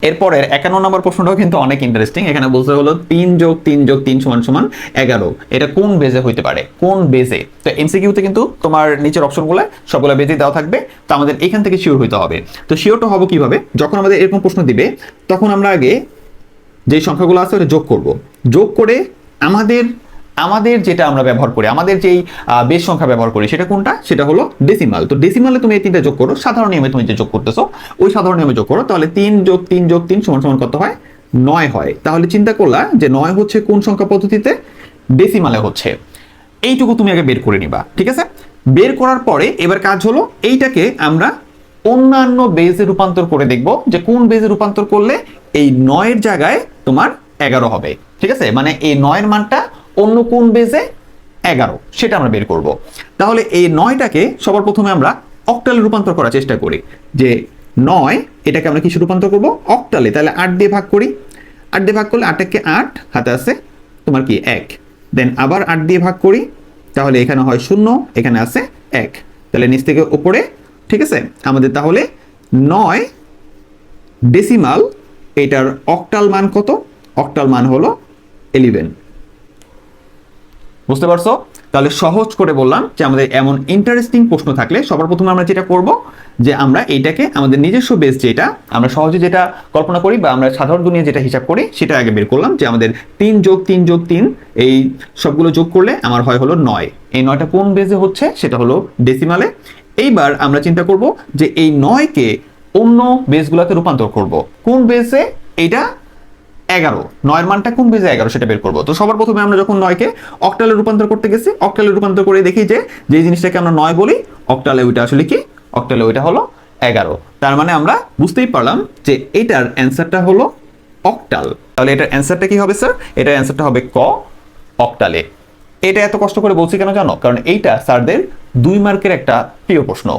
এরপরের 51 নম্বর প্রশ্নটাও কিন্তু অনেক ইন্টারেস্টিং। এখানে বলতে হলো 3 যোগ 3 যোগ 3 সমান সমান 11। এটা কোন বেজে হইতে পারে, কোন বেজে? তো এমসিকিউতে কিন্তু তোমার নিচের অপশনগুলো সবগুলো বেজে দেওয়া থাকবে, তো আমাদের এখান থেকে শিওর হইতে হবে। তো শিওরটা হবো কিভাবে? যখন আমাদের এরকম প্রশ্ন দিবে তখন আমরা আগে যেই সংখ্যাগুলো আছে ওটা যোগ করব। যোগ করে আমাদের আমাদের যেটা আমরা ব্যবহার করি, আমাদের যেই বেস সংখ্যা ব্যবহার করি সেটা কোনটা? সেটা হলো ডেসিমাল। তো ডেসিমালে তুমি এই তিনটা যোগ করো, সাধারণ নিয়মে তুমি যে যোগ করতেছো ওই সাধারণ নিয়মে যোগ করো, তাহলে 3 যোগ 3 যোগ 3 সমান সমান কত হয়? 9 হয়। তাহলে চিন্তা করলা যে 9 হচ্ছে কোন সংখ্যা পদ্ধতিতে? ডেসিমালে হচ্ছে। এইটুকু তুমি আগে বের করে নিবা, ঠিক আছে? বের করার পরে এবার কাজ হলো এইটাকে আমরা অন্যান্য বেজে রূপান্তর করে দেখব যে কোন বেজে রূপান্তর করলে এই 9 এর জায়গায় তোমার 11 হবে, ঠিক আছে? মানে এই 9 এর মানটা অন্য কোন বেজে 11 সেটা আমরা বের করব। তাহলে এই 9টাকে সবার প্রথমে আমরা অক্টালে রূপান্তর করার চেষ্টা করি, যে 9 এটাকে আমরা কিছু রূপান্তর করব অক্টালে। তাহলে 8 দিয়ে ভাগ করি, 8 দিয়ে ভাগ করলে 8 8 হাতে আছে তোমার কি 1, দেন আবার 8 দিয়ে ভাগ করি, তাহলে এখানে হয় 0, এখানে আছে 1, তাহলে নিচ থেকে উপরে, ঠিক আছে? আমাদের তাহলে 9 ডেসিমাল, এটার অক্টাল মান কত? অক্টাল মান হলো 11। বুঝতে পারছো? তাহলে সহজ করে বললাম যে আমাদের এমন ইন্টারেস্টিং প্রশ্ন থাকলে সবার প্রথমে আমরা যেটা করব যে আমরা এইটাকে আমাদের নিজস্ব বেস যেটা আমরা সহজে যেটা কল্পনা করি বা আমরা সাধারণ দুনিয়া যেটা হিসাব করি সেটা আগে বের করলাম, যে আমাদের 3 যোগ 3 যোগ 3 এই সবগুলো যোগ করলে আমার হয় হলো 9। এই 9টা কোন বেজে হচ্ছে? সেটা হলো ডেসিমালে। এইবার আমরা চিন্তা করব যে এই 9কে অন্য বেসগুলোতে রূপান্তর করব। কোন বেসে? এইটা 11, 9 এর মানটা কোন বেজে 11 সেটা বের করবো। তো সবার প্রথমে আমরা যখন 9কে অক্টালে রূপান্তর করতে গেছি, অক্টালে রূপান্তর করে দেখি যে যে জিনিসটাকে আমরা 9 বলি অক্টালে ওইটা আসলে কি? অক্টালে ওইটা হলো 11। তার মানে আমরা বুঝতেই পারলাম যে এটার অ্যান্সারটা হলো অক্টাল। তাহলে এটার অ্যান্সারটা কি হবে স্যার? এটার অ্যান্সারটা হবে ক, অক্টালে। এটা এত কষ্ট করে বলছি কেন জানো? কারণ এইটা স্যারদের 2 মার্কের একটা প্রিয় প্রশ্ন।